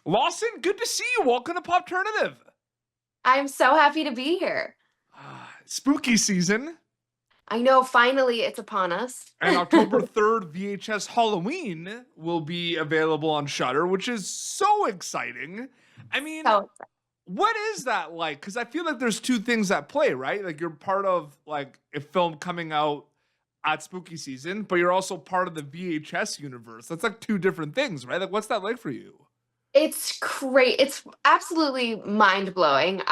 Lawson, good to see you. Welcome to Popternative. I'm so happy to be here. Spooky season I know finally it's upon us. and October 3rd VHS Halloween will be available on Shudder, which is so exciting. I mean, So what is that like? Because I feel like there's two things at play, right? Like you're part of like a film coming out at spooky season, but you're also part of the VHS universe. That's like two different things, right? Like what's that like for you? it's great. It's absolutely mind blowing.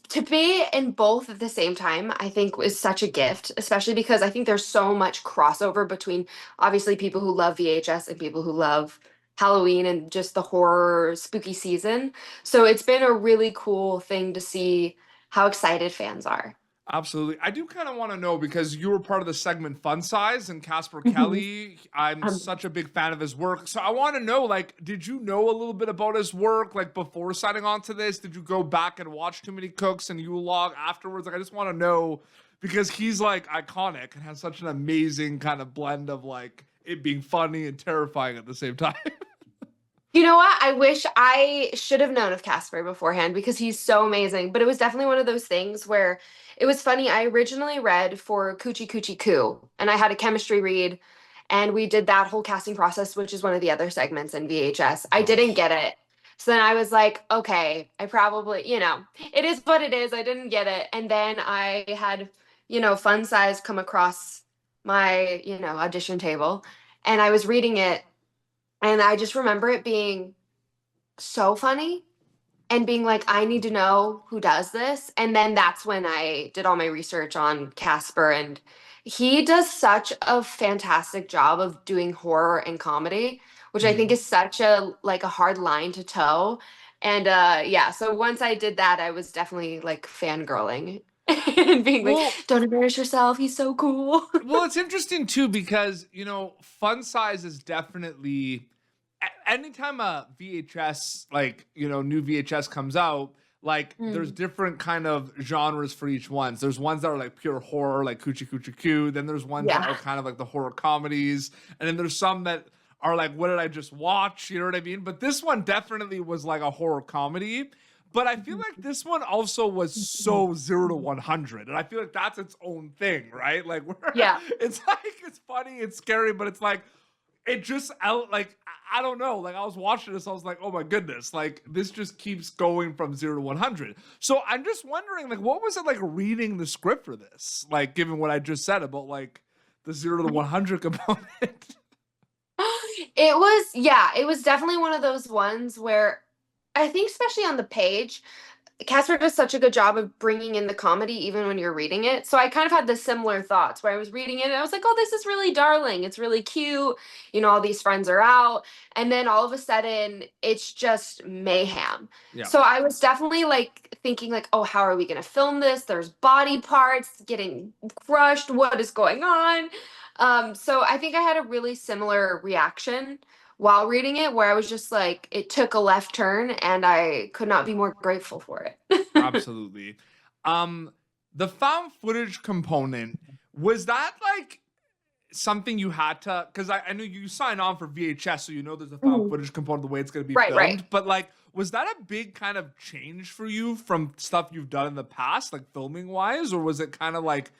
To be in both at the same time, I think is such a gift, especially because I think there's so much crossover between obviously people who love VHS and people who love Halloween and just the horror spooky season. So it's been a really cool thing to see how excited fans are. Absolutely. I do kind of want to know because you were part of the segment Fun Size and Casper Mhm. Kelly. I'm Um, such a big fan of his work. So I want to know, like, did you know a little bit about his work, like, before signing on to this? Did you go back and watch Too Many Cooks and you log afterwards? Like, I just want to know because he's, like, iconic and has such an amazing kind of blend of, like, it being funny and terrifying at the same time. You know what? I wish I should have known of Casper beforehand because he's so amazing. But it was definitely one of those things where it was funny. I originally read for Coochie Coo, and I had a chemistry read, and we did that whole casting process, which is one of the other segments in VHS. I Oh, didn't get it. So then I was like, okay, I probably, it is what it is. I didn't get it. And then I had, Fun Size come across my, audition table, and I was reading it and I just remember it being so funny and being like, I need to know who does this. And then that's when I did all my research on Casper. And he does such a fantastic job of doing horror and comedy, which I think mhm. is such a hard line to toe. And yeah, so once I did that, I was definitely like fangirling and being like, Well, don't embarrass yourself. He's so cool. Well, it's interesting too because fun size is definitely anytime a VHS new VHS comes out, like there's Mm, different kind of genres for each one. So there's ones that are like pure horror, like Coochie Coochie Coo. Then there's ones that yeah. are kind of like the horror comedies, and then there's some that are like, what did I just watch? You know what I mean? But this one definitely was like a horror comedy. But I feel like this one also was so 0 to 100, and I feel like that's its own thing, right? Like, where Yeah. it's like it's funny, it's scary, but it's like it just out like I don't know. Like I was watching this, I was like, oh my goodness, like this just keeps going from 0 to 100. So I'm just wondering, like, what was it like reading the script for this? Like, given what I just said about like the 0 to 100 component. It was definitely one of those ones where I think, especially on the page, Casper does such a good job of bringing in the comedy even when you're reading it. So I kind of had the similar thoughts where I was reading it and I was like, oh, this is really darling. It's really cute. All these friends are out. And then all of a sudden, it's just mayhem. Yeah. So I was definitely like thinking like, oh, how are we going to film this? There's body parts getting crushed. What is going on? So I think I had a really similar reaction while reading it where I was just like, it took a left turn and I could not be more grateful for it. Absolutely. Um, the found footage component, was that like something you had to, because I knew you sign on for VHS, so you know there's a found Mhm. footage component, the way it's going to be Right, right. filmed. But like, was that a big kind of change for you from stuff you've done in the past, like filming wise, or was it kind of like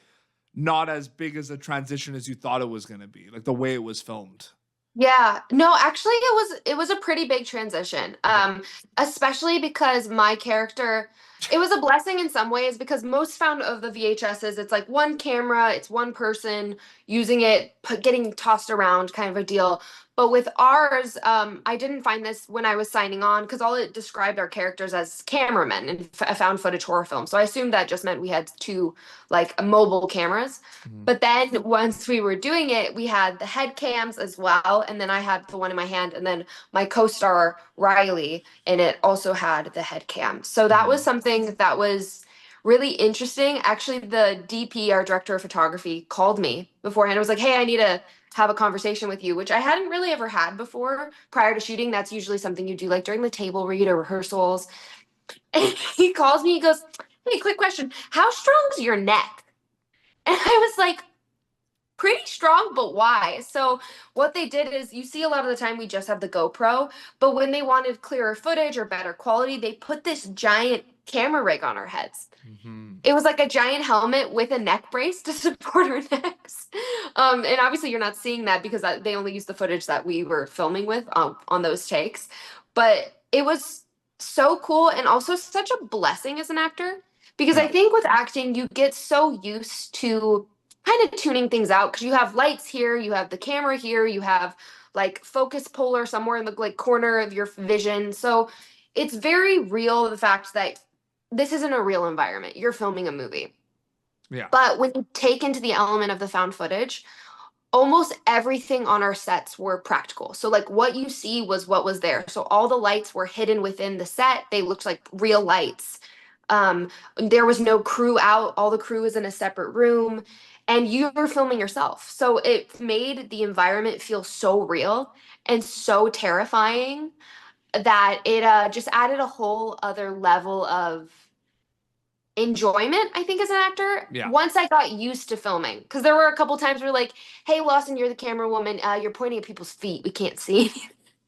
not as big as a transition as you thought it was going to be, like the way it was filmed? Yeah. No, actually it was a pretty big transition. Okay. Especially because my character it was a blessing in some ways because most found of the VHSs it's like one camera, it's one person using it, getting tossed around kind of a deal. But with ours, I didn't find this when I was signing on because all it described our characters as cameramen in a found footage horror film. So I assumed that just meant we had two like mobile cameras. Mhm. But then once we were doing it, we had the head cams as well. And then I had the one in my hand. And then my co star, Riley, in it also had the head cam. So that was Mhm. something that was really interesting. Actually, the DP, our director of photography, called me beforehand. It was like, hey, I need to have a conversation with you, which I hadn't really ever had before prior to shooting. That's usually something you do like during the table read or rehearsals. And he calls me, he goes, hey, quick question. How strong is your neck? And I was like, pretty strong, but why? So what they did is, you see a lot of the time we just have the GoPro, but when they wanted clearer footage or better quality, they put this giant camera rig on our heads. It was like a giant helmet with a neck brace to support our necks. And obviously you're not seeing that because they only used the footage that we were filming with on those takes. But it was so cool and also such a blessing as an actor, because I think with acting, you get so used to kind of tuning things out, because you have lights here, you have the camera here, you have like focus puller somewhere in the like corner of your vision. So it's very real, the fact that this isn't a real environment. You're filming a movie. Yeah. But when you take into the element of the found footage, almost everything on our sets were practical. So like what you see was what was there. So all the lights were hidden within the set. They looked like real lights. There was no crew out. All the crew was in a separate room, and you were filming yourself. So it made the environment feel so real and so terrifying that it just added a whole other level of enjoyment, I think, as an actor. Yeah. Once I got used to filming, because there were a couple times where like, hey, Lawson, you're the camera woman, you're pointing at people's feet, we can't see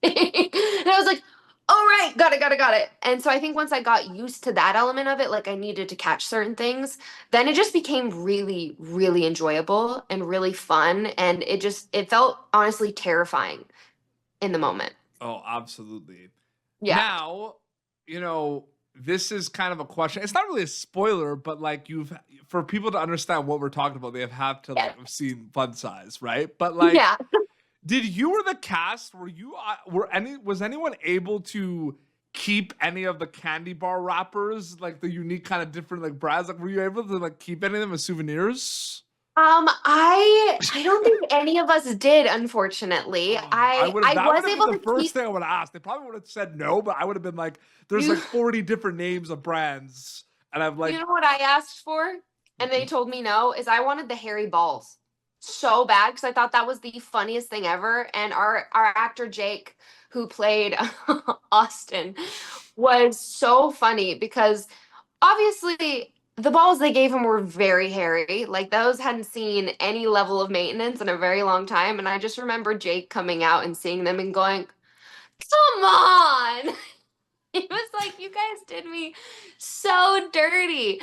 anything. And I was like, all right, got it. And so I think once I got used to that element of it, like I needed to catch certain things, then it just became really, really enjoyable and really fun, and it felt honestly terrifying in the moment. Oh, absolutely. Yeah. Now, this is kind of a question. It's not really a spoiler, but like for people to understand what we're talking about, they have to like have seen Fun Size, right? But like, yeah. Did you or the cast, was anyone able to keep any of the candy bar wrappers, like the unique kind of different like brands? Like, were you able to like keep any of them as souvenirs? I don't think any of us did, unfortunately. I was able to the first keep. thing I would ask. They probably would have said no, but I would have been like, "There's like 40 different names of brands," and I'm like, you know what I asked for, and they told me no. Is I wanted the hairy balls so bad, because I thought that was the funniest thing ever. And our actor Jake, who played Austin, was so funny because obviously the balls they gave him were very hairy. Like those hadn't seen any level of maintenance in a very long time. And I just remember Jake coming out and seeing them and going, come on. He was like, you guys did me so dirty,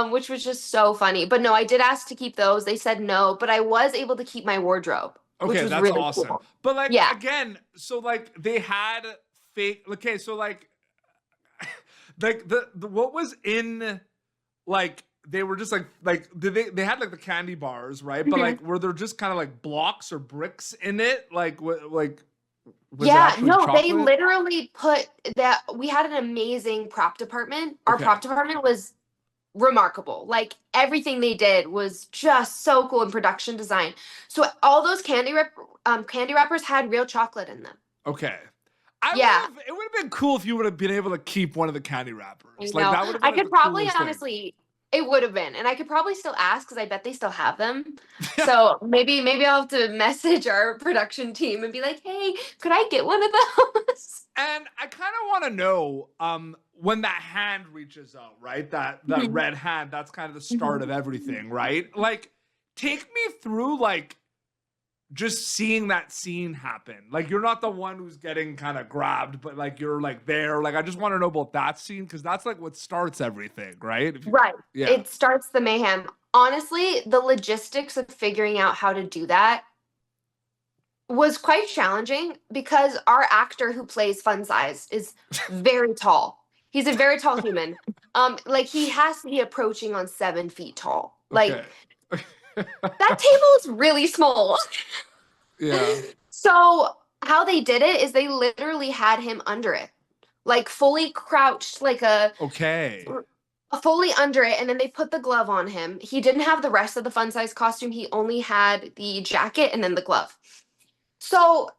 which was just so funny. But no, I did ask to keep those. They said no, but I was able to keep my wardrobe, which okay, was that's really awesome. cool. But like, Yeah. again, so like they had fake. Okay, so like, like the what was in, like they were just like they had like the candy bars, right? But like, were there just kind of like blocks or bricks in it? Like what like. Yeah, no, they literally put that. We had an amazing prop department. Our prop department was remarkable. Like everything they did was just so cool in production design. So all those candy wrappers had real chocolate in them. Okay. It would have been cool if you would have been able to keep one of the candy wrappers. Like that would have been I could probably honestly. It would have been, and I could probably still ask because I bet they still have them. So maybe I'll have to message our production team and be like, "Hey, could I get one of those?" And I kind of want to know when that hand reaches out, right? That red hand. That's kind of the start of everything, right? Like, take me through like just seeing that scene happen. Like you're not the one who's getting kind of grabbed, but like you're like there. Like I just want to know about that scene because that's like what starts everything, right? Right. Yeah. It starts the mayhem. Honestly, the logistics of figuring out how to do that was quite challenging because our actor who plays Fun Size is very tall. He's a very tall human. Like he has to be approaching on 7 feet tall. Like that table is really small. Yeah. So how they did it is they literally had him under it, like fully crouched, like fully under it, and then they put the glove on him. He didn't have the rest of the Fun Size costume. He only had the jacket and then the glove. So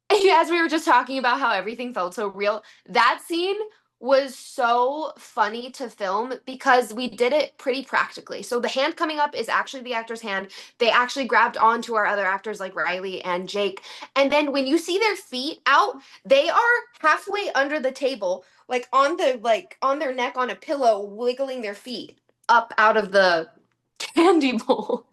as we were just talking about how everything felt so real, that scene was so funny to film because we did it pretty practically. So the hand coming up is actually the actor's hand. They actually grabbed onto our other actors like Riley and Jake. And then when you see their feet out, they are halfway under the table, like on their neck on a pillow, wiggling their feet up out of the candy bowl.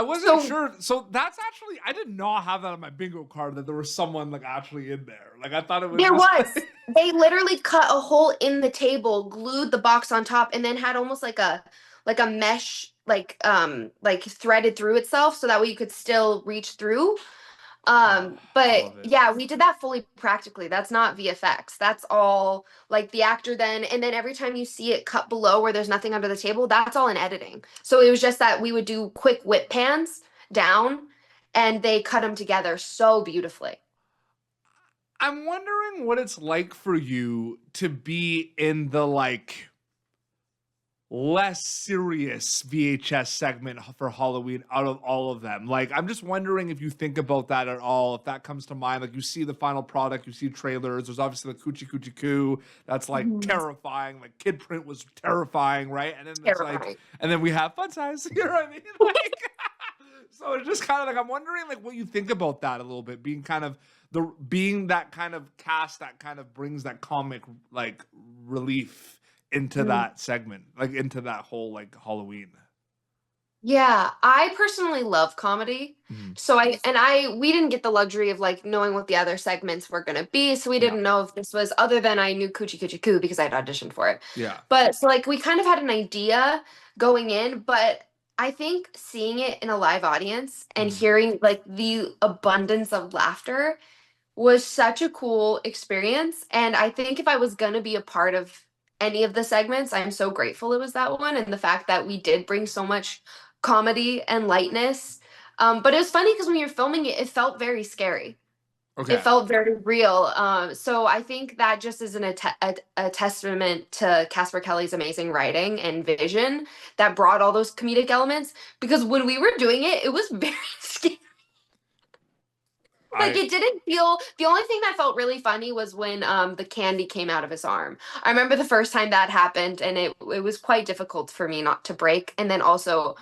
wasn't sure. So that's actually, I did not have that on my bingo card that there was someone like actually in there. Like I thought it was. There just, was. They literally cut a hole in the table, glued the box on top, and then had almost like a mesh like threaded through itself so that way you could still reach through. But yeah, we did that fully practically. That's not VFX. That's all like the actor then, and then every time you see it cut below where there's nothing under the table, that's all in editing. So it was just that we would do quick whip pans down and they cut them together so beautifully. I'm wondering what it's like for you to be in the like less serious VHS segment for Halloween out of all of them. Like, I'm just wondering if you think about that at all, if that comes to mind. Like, you see the final product, you see trailers. There's obviously the Coochie Coochie Coo. That's like terrifying. Like, KIDPRINT was terrifying, right? And then it's like, and then we have Fun Size. You know what I mean? Like, so it's just kind of like, I'm wondering like what you think about that a little bit, being kind of being that kind of cast that kind of brings that comic like relief into that segment, like into that whole like Halloween. Yeah, I personally love comedy. So we didn't get the luxury of like knowing what the other segments were going to be. So we didn't know if this was, other than I knew Coochie Coochie Coo because I'd auditioned for it. Yeah. But so like we kind of had an idea going in, but I think seeing it in a live audience and hearing like the abundance of laughter was such a cool experience. And I think if I was going to be a part of any of the segments, I'm so grateful it was that one, and the fact that we did bring so much comedy and lightness. But it was funny because when you're filming it, it felt very scary. Okay. It felt very real. So I think that just is a testament to Casper Kelly's amazing writing and vision that brought all those comedic elements. Because when we were doing it, it was very scary. Like it didn't feel, the only thing that felt really funny was when the candy came out of his arm. I remember the first time that happened, and it was quite difficult for me not to break. And then also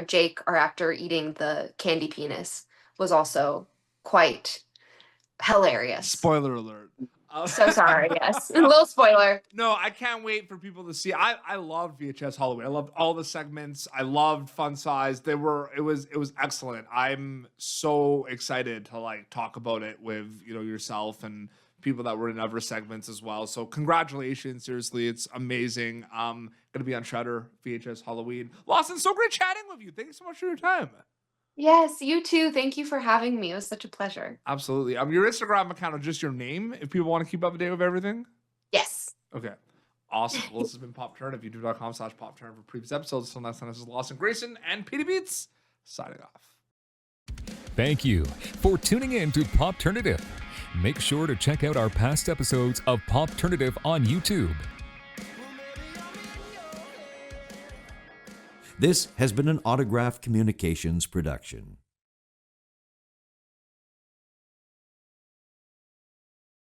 Jake, our actor, eating the candy penis was also quite hilarious. Spoiler alert. So sorry, yes. A little spoiler. No, I can't wait for people to see. I loved VHS Halloween. I loved all the segments. I loved Fun Size. It was excellent. I'm so excited to like talk about it with, you know, yourself and people that were in other segments as well. So congratulations. Seriously, it's amazing. Gonna be on Shudder, VHS Halloween. Lawson, so great chatting with you. Thank you so much for your time. Yes, you too. Thank you for having me. It was such a pleasure. Absolutely. Your Instagram account is just your name if people want to keep up to date with everything? Yes. Okay. Awesome. Well, this has been Pop Turn. youtube.com/PopTurn for previous episodes. Until next time, this is Lawson Greyson and PD Beats signing off. Thank you for tuning in to Popternative. Make sure to check out our past episodes of Popternative on YouTube. This has been an Autograph Communications production.